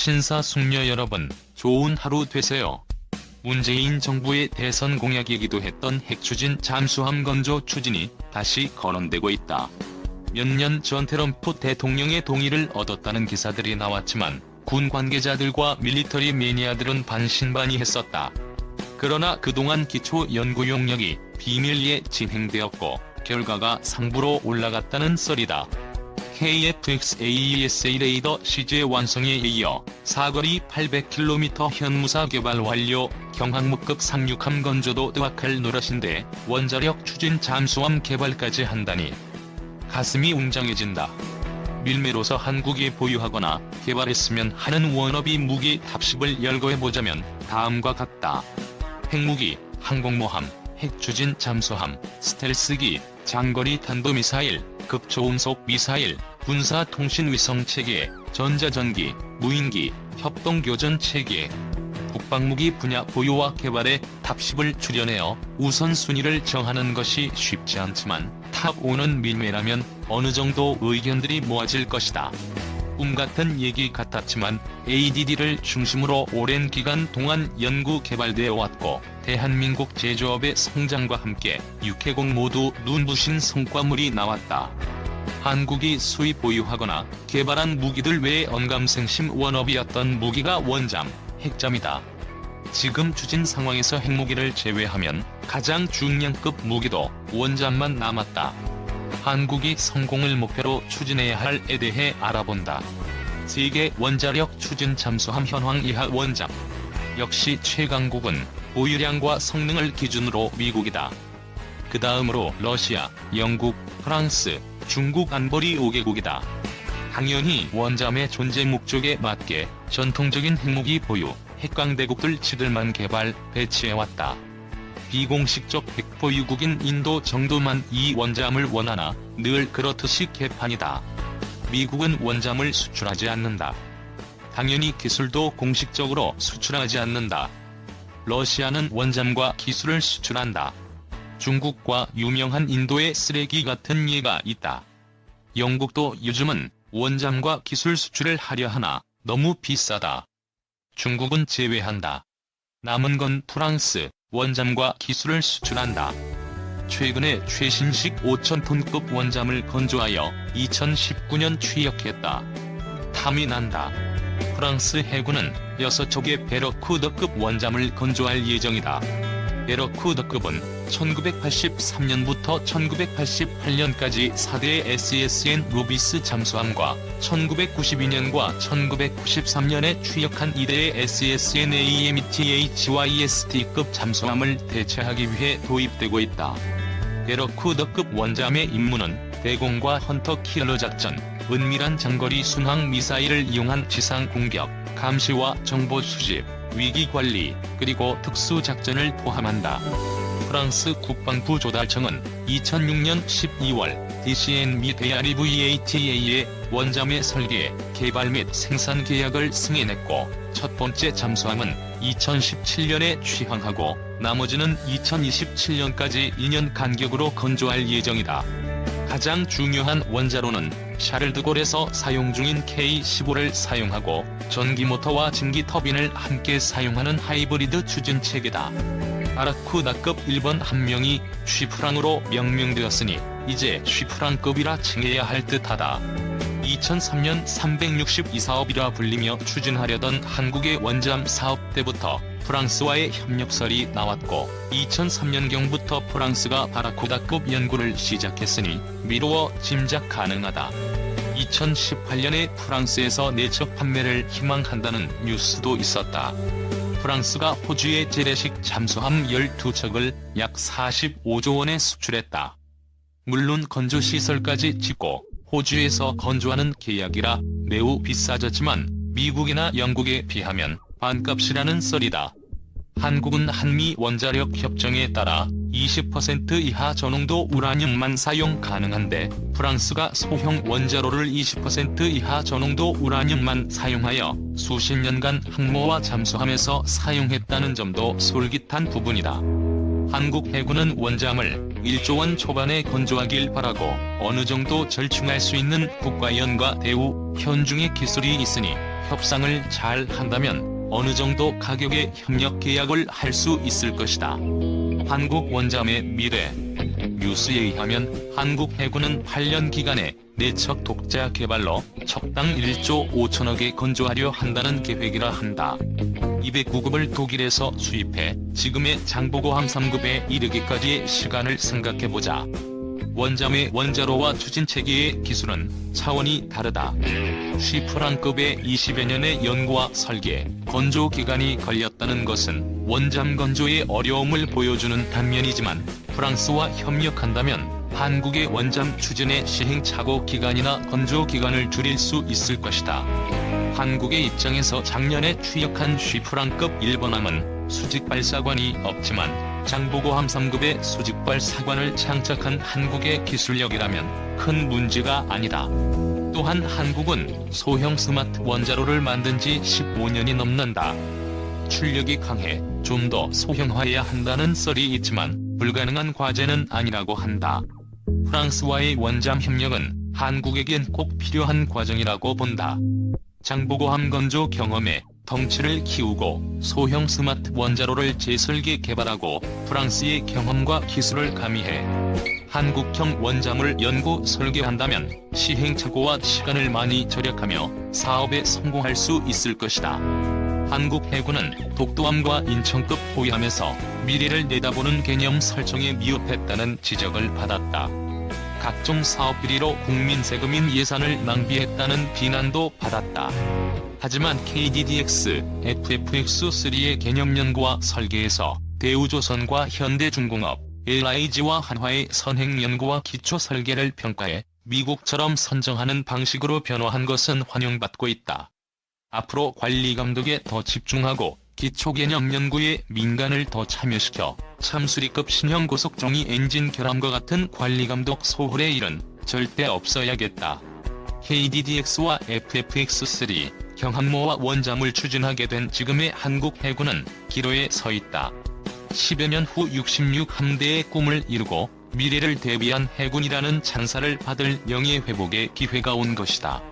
신사숙녀 여러분, 좋은 하루 되세요. 문재인 정부의 대선 공약이기도 했던 핵추진 잠수함 건조 추진이 다시 거론되고 있다. 몇 년 전 트럼프 대통령의 동의를 얻었다는 기사들이 나왔지만 군 관계자들과 밀리터리 매니아들은 반신반의했었다. 그러나 그동안 기초 연구 용역이 비밀리에 진행되었고 결과가 상부로 올라갔다는 썰이다. KF-XAESA 레이더 시제 완성에 이어 사거리 800km 현무사 개발 완료, 경항모급 상륙함 건조도 뜨악할 노릇인데 원자력 추진 잠수함 개발까지 한다니 가슴이 웅장해진다. 밀매로서 한국이 보유하거나 개발했으면 하는 워너비 무기 탑십을 열거해보자면 다음과 같다. 핵무기, 항공모함, 핵추진 잠수함, 스텔스기, 장거리 탄도미사일, 급초음속 미사일, 군사통신위성체계, 전자전기, 무인기, 협동교전체계, 국방무기 분야 보유와 개발에 탑십을 출연하여 우선순위를 정하는 것이 쉽지 않지만 탑5는 밀매라면 어느 정도 의견들이 모아질 것이다. 꿈같은 얘기 같았지만 ADD를 중심으로 오랜 기간 동안 연구 개발되어 왔고 대한민국 제조업의 성장과 함께 육해공 모두 눈부신 성과물이 나왔다. 한국이 수입 보유하거나 개발한 무기들 외에 언감생심 워너비였던 무기가 원잠, 핵잠이다. 지금 추진 상황에서 핵무기를 제외하면 가장 중량급 무기도 원잠만 남았다. 한국이 성공을 목표로 추진해야 할에 대해 알아본다. 세계 원자력 추진 잠수함 현황 이하 원잠. 역시 최강국은 보유량과 성능을 기준으로 미국이다. 그 다음으로 러시아, 영국, 프랑스, 중국 안보리 5개국이다. 당연히 원잠의 존재 목적에 맞게 전통적인 핵무기 보유, 핵강대국들 지들만 개발, 배치해왔다. 비공식적 핵보유국인 인도 정도만 이 원잠을 원하나 늘 그렇듯이 개판이다. 미국은 원잠을 수출하지 않는다. 당연히 기술도 공식적으로 수출하지 않는다. 러시아는 원잠과 기술을 수출한다. 중국과 유명한 인도의 쓰레기 같은 예가 있다. 영국도 요즘은 원잠과 기술 수출을 하려 하나 너무 비싸다. 중국은 제외한다. 남은 건 프랑스, 원잠과 기술을 수출한다. 최근에 최신식 5,000톤급 원잠을 건조하여 2019년 취역했다. 탐이 난다. 프랑스 해군은 6척의 베러쿠더급 원잠을 건조할 예정이다. 베러쿠더급은 1983년부터 1988년까지 4대의 SSN 루비스 잠수함과 1992년과 1993년에 취역한 2대의 SSN AMETHYST급 잠수함을 대체하기 위해 도입되고 있다. 베러쿠더급 원잠의 임무는 대공과 헌터 킬러 작전, 은밀한 장거리 순항 미사일을 이용한 지상 공격, 감시와 정보 수집, 위기관리, 그리고 특수작전을 포함한다. 프랑스 국방부 조달청은 2006년 12월 DCN 및 AREVATA의 원잠의 설계, 개발 및 생산 계약을 승인했고 첫 번째 잠수함은 2017년에 취항하고 나머지는 2027년까지 2년 간격으로 건조할 예정이다. 가장 중요한 원자로는 샤를드골에서 사용 중인 K-15를 사용하고 전기모터와 증기 터빈을 함께 사용하는 하이브리드 추진 체계다. 바라쿠다급 1번 한 명이 쉬프랑으로 명명되었으니 이제 쉬프랑급이라 칭해야 할 듯하다. 2003년 362사업이라 불리며 추진하려던 한국의 원잠 사업 때부터 프랑스와의 협력설이 나왔고 2003년경부터 프랑스가 바라쿠다급 연구를 시작했으니 미루어 짐작 가능하다. 2018년에 프랑스에서 내적 판매를 희망한다는 뉴스도 있었다. 프랑스가 호주의 재래식 잠수함 12척을 약 45조 원에 수출했다. 물론 건조시설까지 짓고 호주에서 건조하는 계약이라 매우 비싸졌지만 미국이나 영국에 비하면 반값이라는 썰이다. 한국은 한미 원자력 협정에 따라 20% 이하 저농도 우라늄만 사용 가능한데 프랑스가 소형 원자로를 20% 이하 저농도 우라늄만 사용하여 수십 년간 항모와 잠수함에서 사용했다는 점도 솔깃한 부분이다. 한국 해군은 원잠을 1조 원 초반에 건조하길 바라고 어느 정도 절충할 수 있는 국가연과 대우, 현중의 기술이 있으니 협상을 잘 한다면 어느 정도 가격의 협력 계약을 할 수 있을 것이다. 한국 원잠의 미래. 뉴스에 의하면 한국 해군은 8년 기간에 내척 독자 개발로 척당 1조 5천억에 건조하려 한다는 계획이라 한다. 209급을 독일에서 수입해 지금의 장보고함 3급에 이르기까지의 시간을 생각해보자. 원잠의 원자로와 추진체계의 기술은 차원이 다르다. 쉬프랑급의 20여 년의 연구와 설계, 건조 기간이 걸렸다는 것은 원잠 건조의 어려움을 보여주는 단면이지만 프랑스와 협력한다면 한국의 원잠 추진의 시행착오 기간이나 건조 기간을 줄일 수 있을 것이다. 한국의 입장에서 작년에 취역한 쉬프랑급 1번함은 수직발사관이 없지만 장보고함 3급의 수직발사관을 장착한 한국의 기술력이라면 큰 문제가 아니다. 또한 한국은 소형 스마트 원자로를 만든 지 15년이 넘는다. 출력이 강해 좀 더 소형화해야 한다는 썰이 있지만 불가능한 과제는 아니라고 한다. 프랑스와의 원잠 협력은 한국에겐 꼭 필요한 과정이라고 본다. 장보고함 건조 경험에 덩치를 키우고 소형 스마트 원자로를 재설계 개발하고 프랑스의 경험과 기술을 가미해 한국형 원잠을 연구 설계한다면 시행착오와 시간을 많이 절약하며 사업에 성공할 수 있을 것이다. 한국 해군은 독도함과 인천급 호위함에서 미래를 내다보는 개념 설정에 미흡했다는 지적을 받았다. 각종 사업 비리로 국민 세금인 예산을 낭비했다는 비난도 받았다. 하지만 KDDX, FFX3의 개념 연구와 설계에서 대우조선과 현대중공업, LIG와 한화의 선행 연구와 기초 설계를 평가해 미국처럼 선정하는 방식으로 변화한 것은 환영받고 있다. 앞으로 관리 감독에 더 집중하고 기초 개념 연구에 민간을 더 참여시켜 참수리급 신형 고속정의 엔진 결함과 같은 관리 감독 소홀의 일은 절대 없어야겠다. KDDX와 FFX3, 경항모와 원잠을 추진하게 된 지금의 한국 해군은 기로에 서 있다. 10여 년 후 66함대의 꿈을 이루고 미래를 대비한 해군이라는 찬사를 받을 명예 회복의 기회가 온 것이다.